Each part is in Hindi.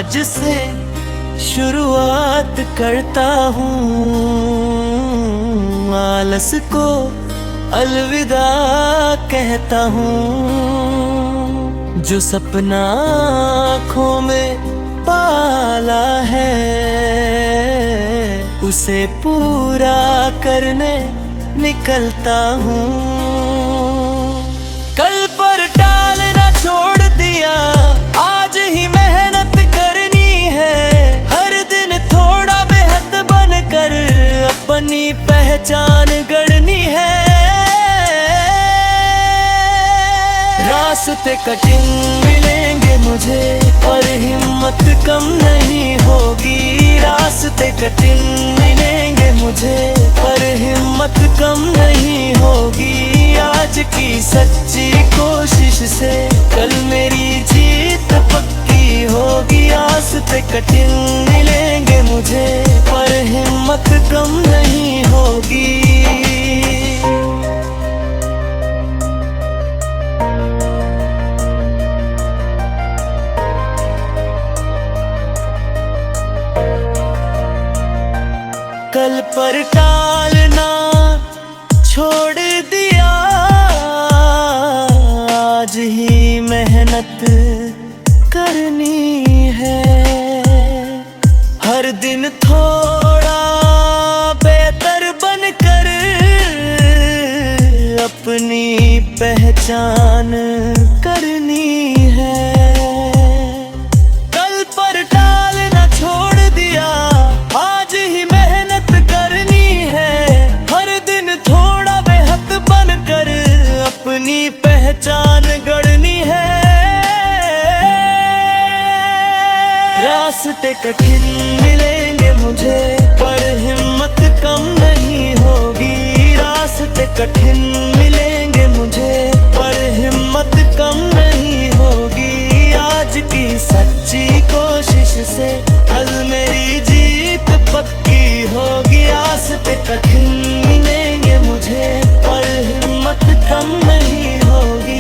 आज से शुरुआत करता हूँ, आलस को अलविदा कहता हूँ। जो सपना आँखों में पाला है उसे पूरा करने निकलता हूँ। कल पर टालना छोड़ दिया, आज ही मेहनत करनी है। हर दिन थोड़ा बेहद बनकर अपनी पहचान गढ़नी है। रास्ते कठिन मिलेंगे मुझे पर हिम्मत कम नहीं होगी। रास्ते कठिन मिलेंगे मुझे पर हिम्मत कम नहीं होगी। आज की सच्ची कोशिश से कल मेरी जीत पक्की होगी। रास्ते कठिन मिलेंगे मुझे पर हिम्मत कम नहीं होगी। कल पर टालना छोड़ दिया, आज ही मेहनत करनी है। हर दिन थोड़ा बेहतर बनकर अपनी पहचान करनी है। कल पर टालना छोड़ दिया, आज ही मेहनत करनी है। हर दिन थोड़ा बेहद बनकर अपनी पहचान गढ़नी है। रास्ते कठिन मिलेंगे मुझे पर हिम्मत कम नहीं होगी। रास्ते कठिन मिलेंगे मुझे पर हिम्मत कम नहीं होगी। आज की सच्ची कोशिश से कल मेरी जीत पक्की होगी। रास्ते कठिन मिलेंगे मुझे पर हिम्मत कम नहीं होगी।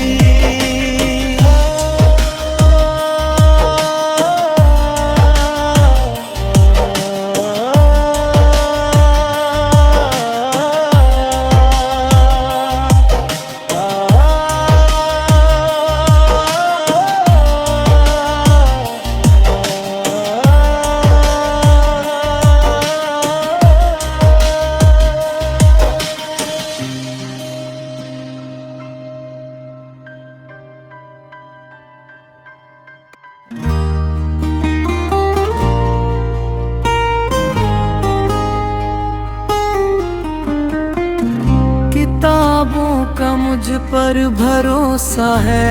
किताबों का मुझ पर भरोसा है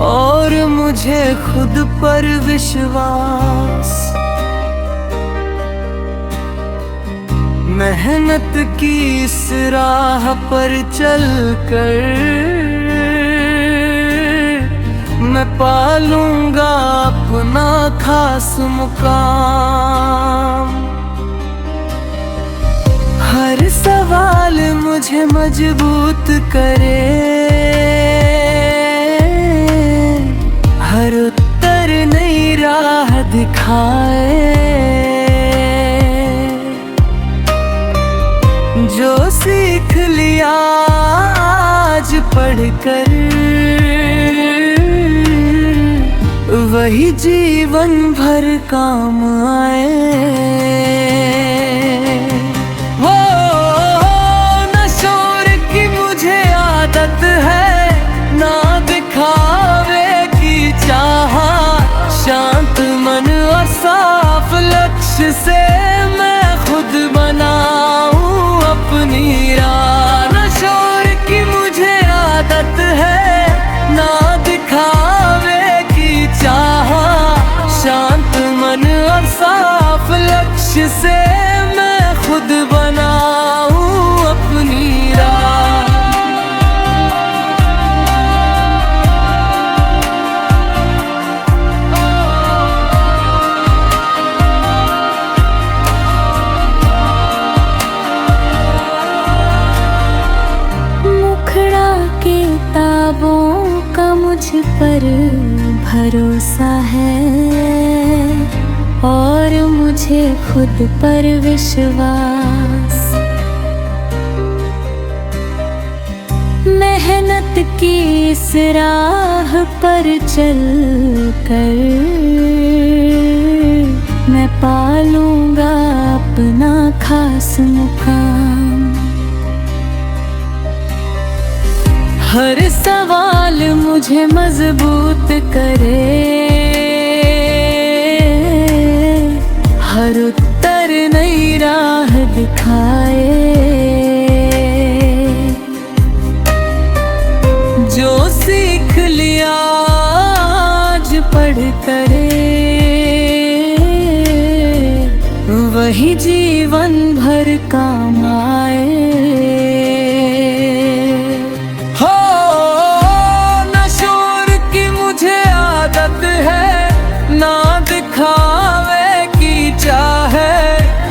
और मुझे खुद पर विश्वास। मेहनत की इस राह पर चलकर मैं पालूंगा अपना खास मुकाम। हर सवाल मुझे मजबूत करे, हर उत्तर नई राह दिखाए। जो सीख लिया आज पढ़कर वही जीवन भर काम आए। आदत है ना दिखावे की चाहा, शांत मन और साफ लक्ष्य से मैं खुद बनाऊं अपनी राह। न शोर की मुझे आदत है ना दिखावे की चाहा, शांत मन और साफ लक्ष्य से मैं खुद बनाऊं अपनी राह। किताबों का मुझ पर भरोसा है और मुझे खुद पर विश्वास। मेहनत की इस राह पर चल कर मैं पालूंगा अपना खास मुकाम। हर सवाल मुझे मजबूत करे, हर उत्तर नई राह दिखाए। जो सीख लिया आज पढ़ करे, वही जीवन भर काम आए। ना दिखावे की चाहे,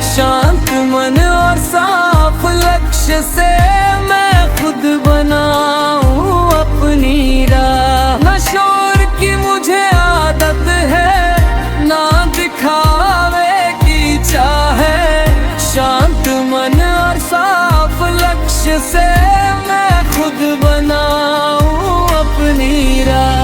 शांत मन और साफ लक्ष्य से मैं खुद बनाऊं अपनी राह। ना शोर की मुझे आदत है, ना दिखावे की चाहे, शांत मन और साफ लक्ष्य से मैं खुद बनाऊं अपनी राह।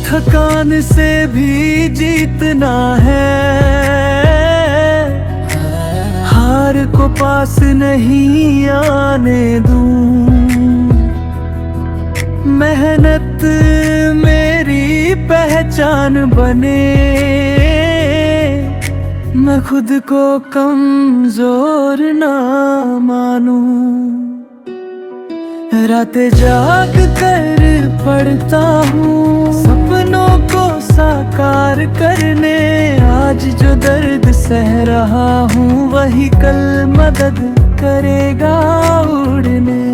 थकान से भी जीतना है, हार को पास नहीं आने दूं। मेहनत मेरी पहचान बने, मैं खुद को कमजोर ना मानूं। रातें जाग कर पढ़ता हूँ सपनों को साकार करने। आज जो दर्द सह रहा हूँ वही कल मदद करेगा उड़ने।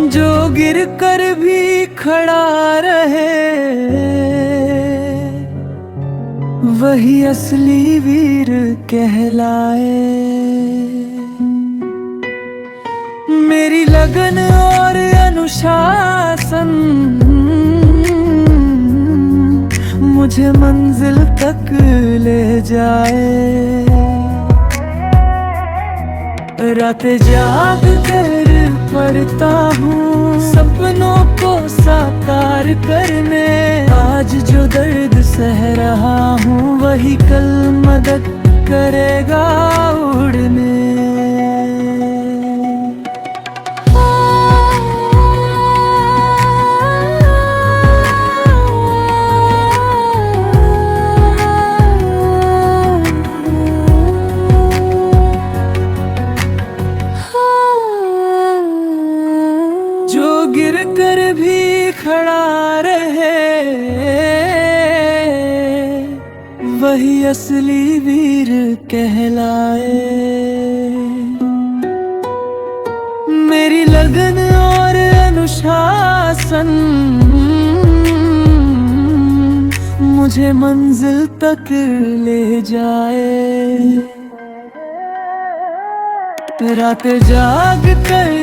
जो गिर कर भी खड़ा रहे, वही असली वीर कहलाए। मेरी लगन और अनुशासन मुझे मंजिल तक ले जाए। रातें जाग कर पढ़ता हूँ सपनों को साकार करने। आज जो दर्द सह रहा हूँ वही कल मदद करेगा उड़ने। गिर कर भी खड़ा रहे, वही असली वीर कहलाए। मेरी लगन और अनुशासन मुझे मंजिल तक ले जाए। रात जाग कर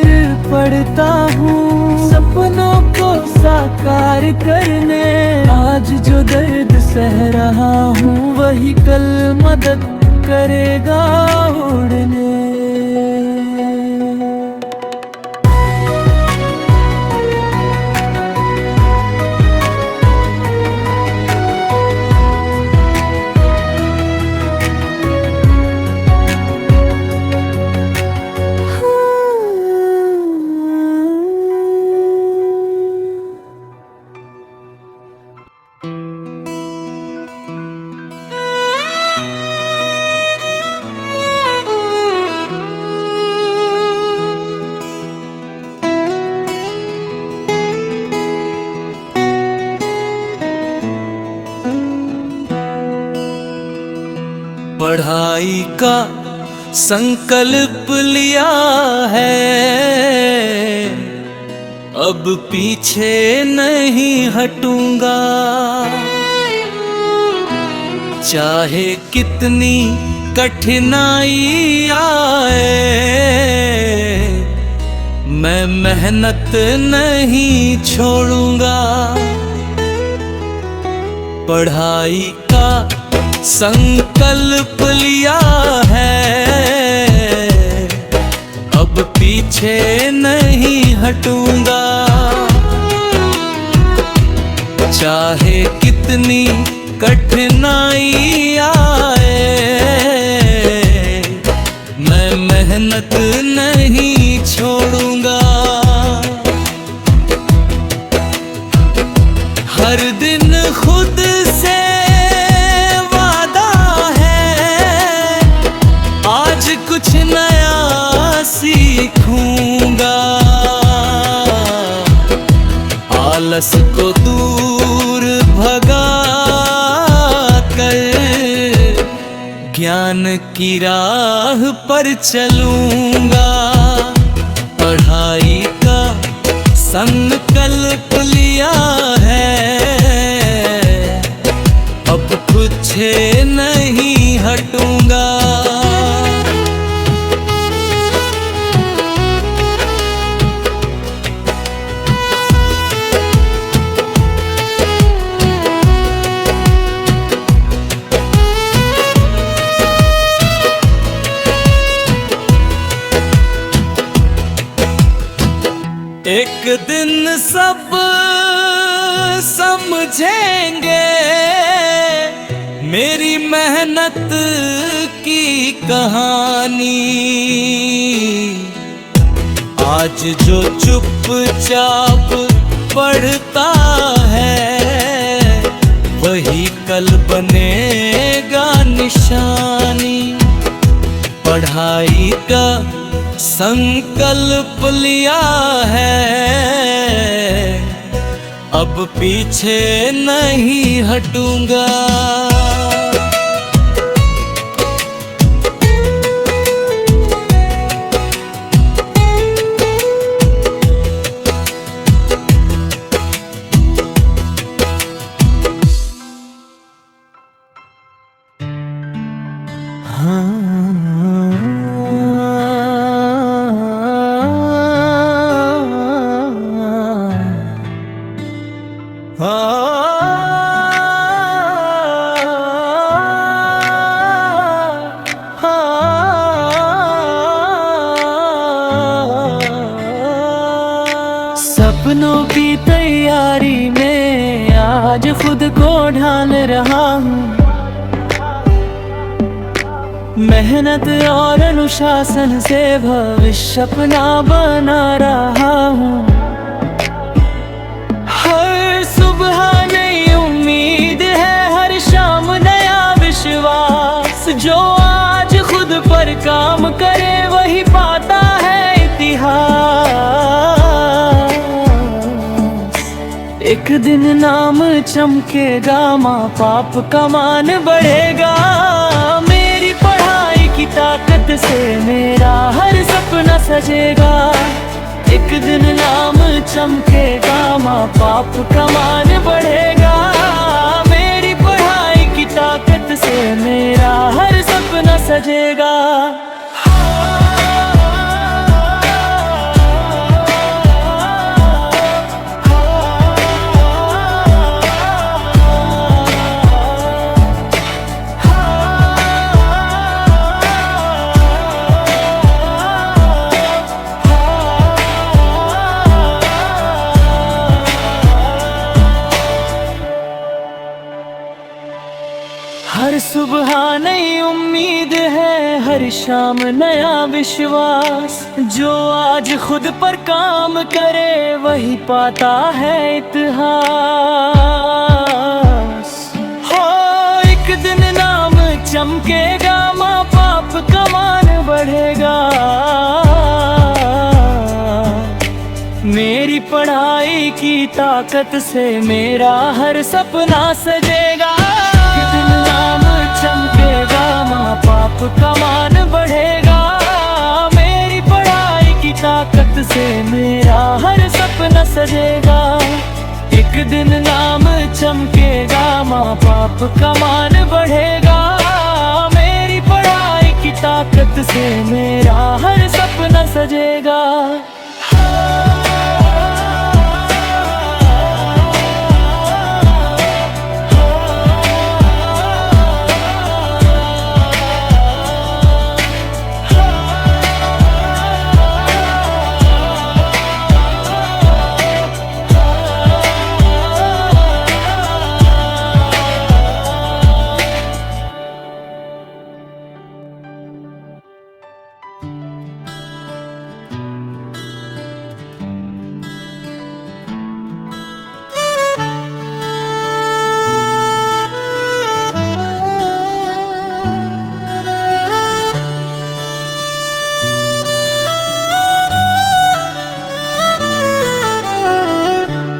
पढ़ता हूँ सपनों को साकार करने। आज जो दर्द सह रहा हूँ वही कल मदद करेगा उड़ने। पढ़ाई का संकल्प लिया है, अब पीछे नहीं हटूंगा। चाहे कितनी कठिनाई आए, मैं मेहनत नहीं छोड़ूंगा। पढ़ाई का संकल्प लिया है, अब पीछे नहीं हटूंगा। चाहे कितनी कठिनाई आए, मैं मेहनत नहीं छोड़ूंगा। हर दिन खुद से वादा है, आज कुछ नया सीखूंगा। आलस को दूर भगा कर ज्ञान की राह पर चलूंगा। पढ़ाई का संकल्प लिया है, अब पीछे नहीं हटूंगा। एक दिन सब समझेंगे मेरी मेहनत की कहानी। आज जो चुपचाप पढ़ता है, वही कल बनेगा निशानी। पढ़ाई का संकल्प लिया है, अब पीछे नहीं हटूंगा। सपनों की तैयारी में आज खुद को ढाल रहा हूँ। मेहनत और अनुशासन से भविष्य अपना बना रहा हूँ। हर सुबह नई उम्मीद है, हर शाम नया विश्वास। जो आज खुद पर काम करे, वही पाता है इतिहास। एक दिन नाम चमकेगा, माँ बाप का मान बढ़ेगा। मेरी पढ़ाई की ताकत से मेरा हर सपना सजेगा। एक दिन नाम चमकेगा, माँ बाप का मान बढ़ेगा। मेरी पढ़ाई की ताकत से मेरा हर सपना सजेगा। हर सुबह नई उम्मीद है, हर शाम नया विश्वास। जो आज खुद पर काम करे, वही पाता है इतिहास। हो एक दिन नाम चमकेगा, माँ बाप का मान बढ़ेगा। मेरी पढ़ाई की ताकत से मेरा हर सपना सजेगा। एक दिन नाम चमकेगा, माँ बाप का मान बढ़ेगा। मेरी पढ़ाई की ताकत से मेरा हर सपना सजेगा। एक दिन नाम चमकेगा, माँ बाप का मान बढ़ेगा। मेरी पढ़ाई की ताकत से मेरा हर सपना सजेगा।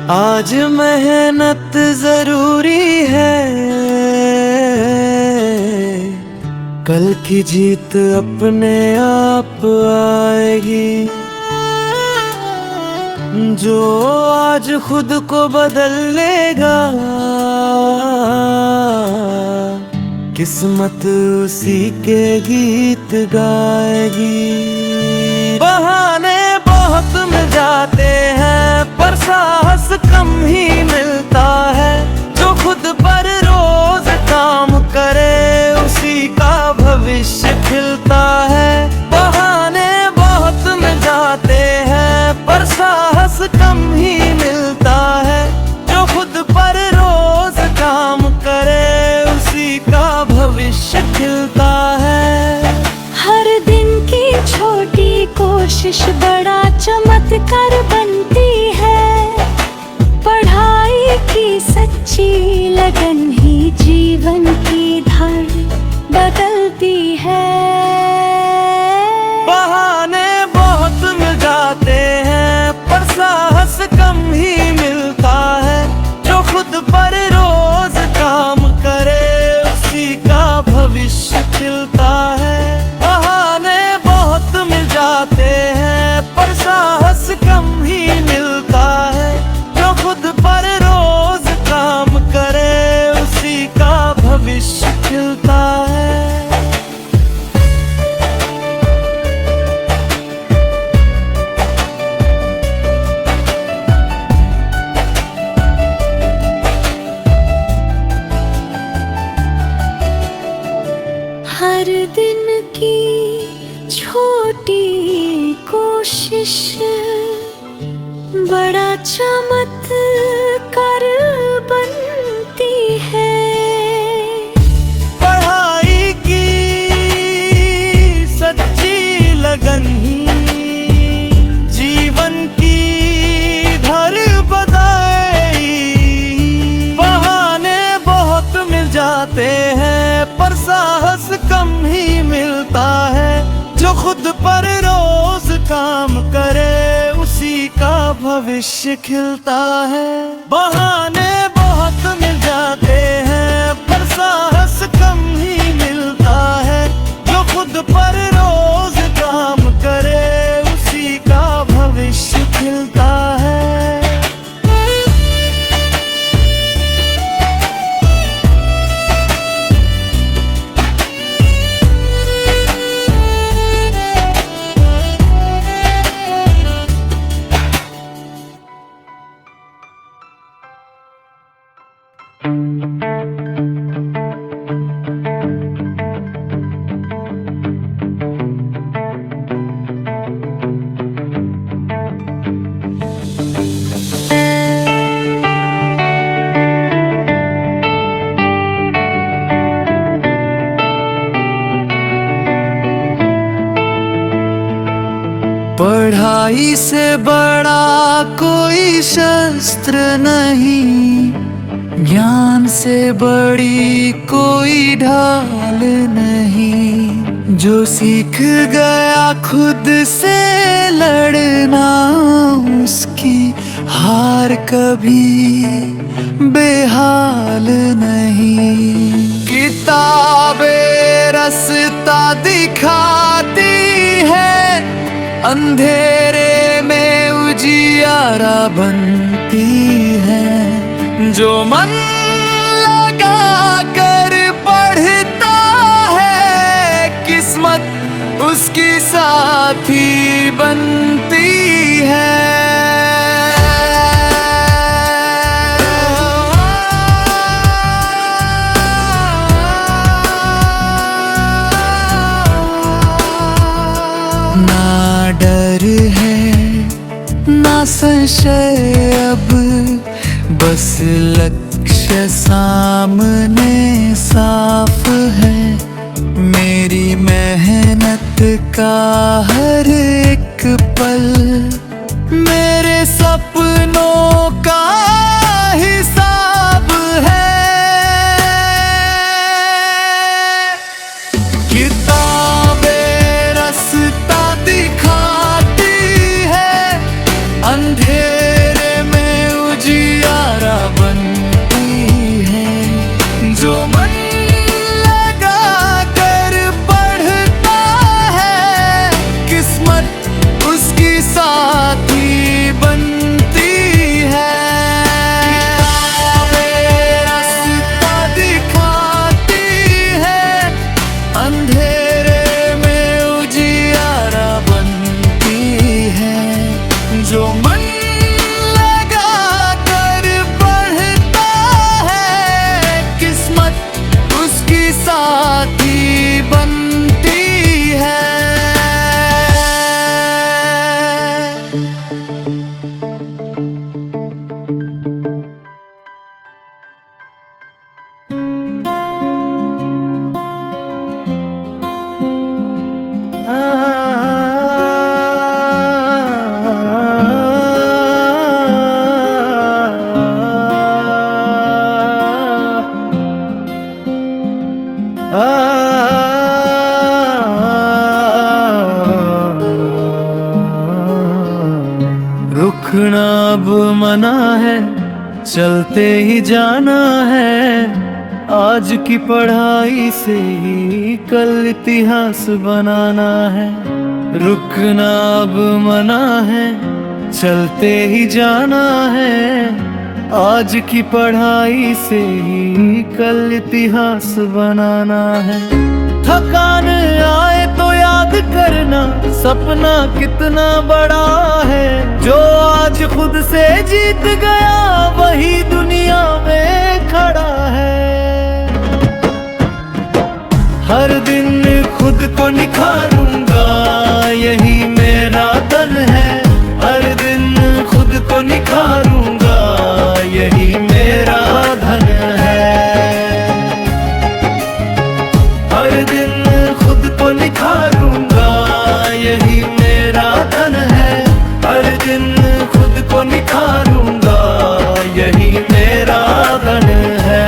आज मेहनत जरूरी है, कल की जीत अपने आप आएगी। जो आज खुद को बदल लेगा, किस्मत उसी के गीत गाएगी। बहाने बहुत मिल जाते हैं, पर साहस कम ही मिलता है। जो खुद पर रोज काम करे, उसी का भविष्य खिलता है। बहाने बहुत मिल जाते हैं, पर साहस कम ही मिलता है। जो खुद पर रोज काम करे, उसी का भविष्य खिलता है। हर दिन की छोटी कोशिश बड़ा चमत्कार बनती है। पढ़ाई की सच्ची लगन ही जीवन की धार बदलती है। बहाने बहुत मिल जाते हैं, पर साहस कम ही मिलता है। जो खुद पर रोज काम करे, उसी का भविष्य खिलता है। बहाने बहुत मिल जाते हैं, पर साहस कम ही मिलता है। जो खुद पर रोज काम करे, उसी का भविष्य खिलता है। हर दिन की छोटी कोशिश बड़ा चमत्कार बनती है। पढ़ाई की सच्ची लगन ही जीवन की धर बधाई। बहाने बहुत मिल जाते हैं, पर साहस कम ही मिलता है। जो खुद पर रोज काम करे, उसी का भविष्य खिलता है। बहाने बहुत मिल जाते हैं, पर साहस कम ही मिलता है। जो खुद पर रोज काम करे, उसी का भविष्य खिलता है। पढ़ाई से बड़ा कोई शस्त्र नहीं, ज्ञान से बड़ी कोई ढाल नहीं। जो सीख गया खुद से लड़ना, उसकी हार कभी बेहाल नहीं। किताबें रस रास्ता दिखाती है, अंधेरे में उजियारा बनती है। जो मन लगा कर पढ़ता है, किस्मत उसकी साथी बनती है। ना डर है ना संशय अब, बस लक्ष्य सामने साफ है। मेरी मेहनत का हर एक पल मेरे सपनों का हिसाब है। अंधेरे में उजियारा बनती है। जो मन लगा कर पढ़ता है, किस्मत उसकी साथी बनती है। रास्ता दिखाती है, अंधेरे में उजियारा बनती है। जो मन लगा कर पढ़ता है, किस्मत उसकी साथी बनती है। रुकना अब मना है, चलते ही जाना है। आज की पढ़ाई से ही कल इतिहास बनाना है। रुकना अब मना है, चलते ही जाना है। आज की पढ़ाई से ही कल इतिहास बनाना है। थकान आए तो याद करना, सपना कितना बड़ा है। जो आज खुद से जीत गया वही दुनिया में खड़ा है। हर दिन खुद को निखारूंगा, यही मेरा धन है। हर दिन खुद को निखारूंगा, यही मेरा धन है। हर दिन खुद को निखारूंगा, यही मेरा धन है। हर दिन खुद को निखारूंगा, यही मेरा धन है।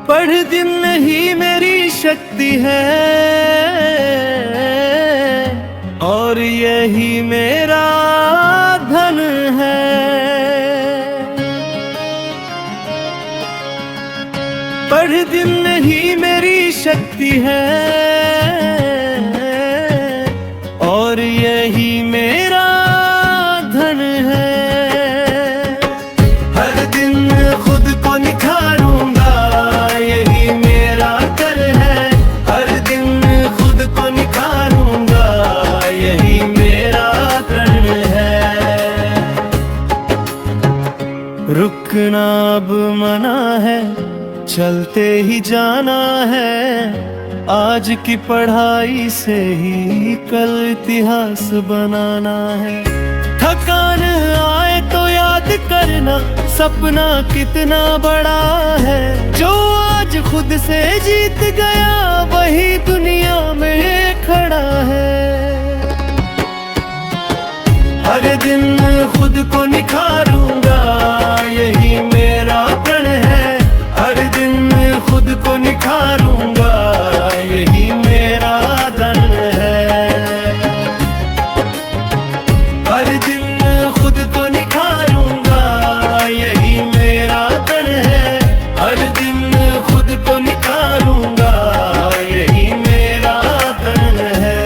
पढ़ दिन ही मेरी शक्ति है, और यही मेरा धन है। पढ़ दिन ही मेरी शक्ति है, और यही मेरा धन है। हर दिन खुद को निखारूंगा, यही मेरा कर है। हर दिन खुद को निखारूंगा, यही मेरा कर है। रुकना अब मना है, चलते ही जाना है। आज की पढ़ाई से ही कल इतिहास बनाना है। थकान आए तो याद करना, सपना कितना बड़ा है। जो आज खुद से जीत गया वही दुनिया में खड़ा है। हर दिन खुद को निखारूंगा, यही मेरा प्रण है। हर दिन खुद को निखारूंगा, यही मेरा धन है। हर दिन खुद को निखारूंगा, यही मेरा धन है। हर दिन खुद को निखारूंगा, यही मेरा धन है।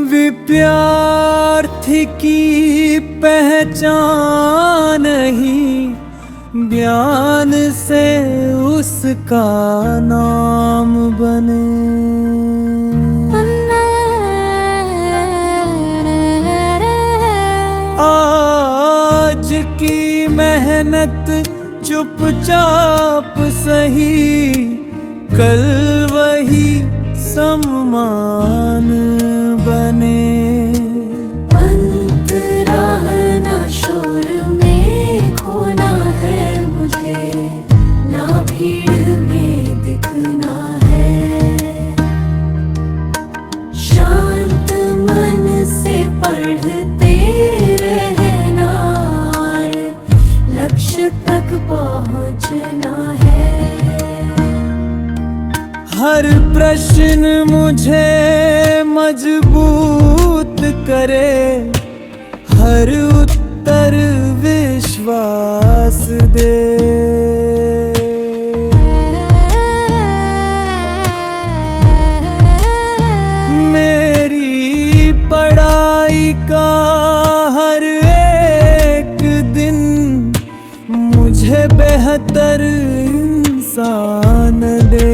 विद्यार्थी की पहचान ही ज्ञान से उसका नाम बने। आज की मेहनत चुपचाप सही, कल वही सम्मान बने। अंतराह ना शोर में खोना है मुझे, ना भीड़ में दिखना है। शांत मन से पढ़ते रहना, लक्ष्य तक पहुंचना है। हर प्रश्न मुझे मजबूत करे, हर उत्तर विश्वास दे। मेरी पढ़ाई का हर एक दिन मुझे बेहतर इंसान दे।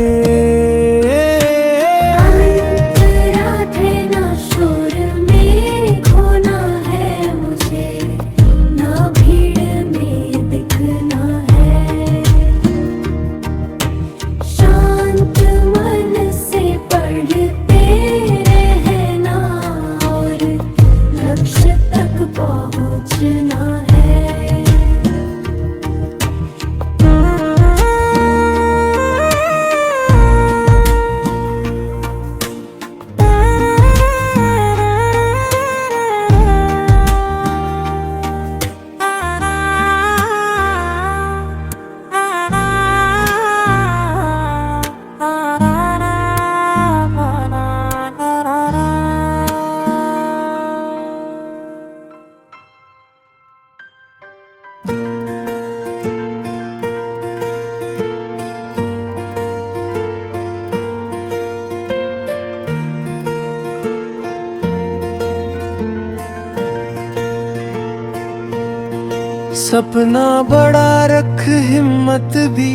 सपना बड़ा रख हिम्मत भी,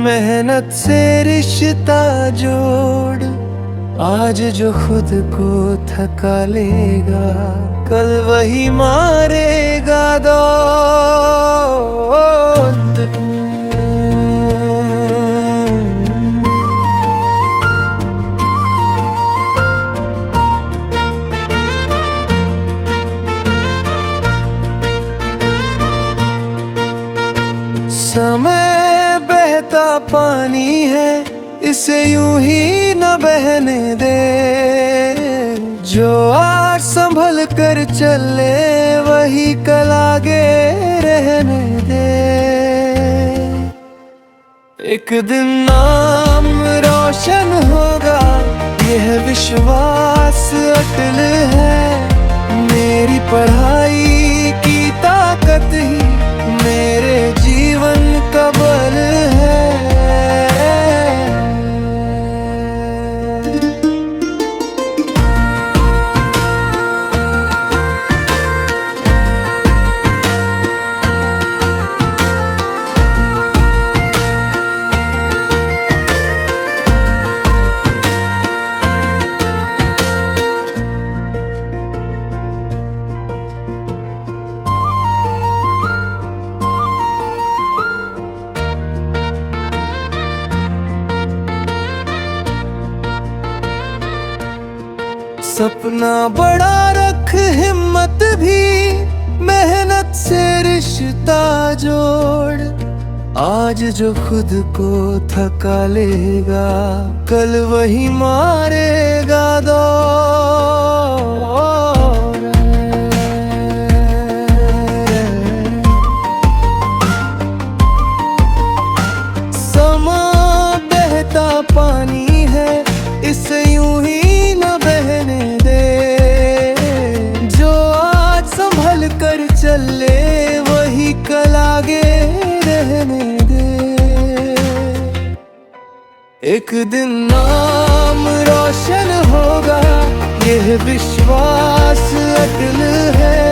मेहनत से रिश्ता जोड़। आज जो खुद को थका लेगा, कल वही मारेगा दौड़। समय बहता पानी है, इसे यूं ही न बहने दे। जो आज संभल कर चले, वही कल आगे रहने दे। एक दिन नाम रोशन होगा, यह विश्वास अटल है। मेरी पढ़ाई की ताकत ही मेरे जीवन का बल है। सपना बड़ा रख, हिम्मत भी, मेहनत से रिश्ता जोड़। आज जो खुद को थका लेगा, कल वही मारेगा दौड़। समा बहता पानी है, इसे यूं ही न बहने दे। जो आज संभल कर चले, वही कल आगे रहने दे। एक दिन नाम रोशन होगा, यह विश्वास अटल है।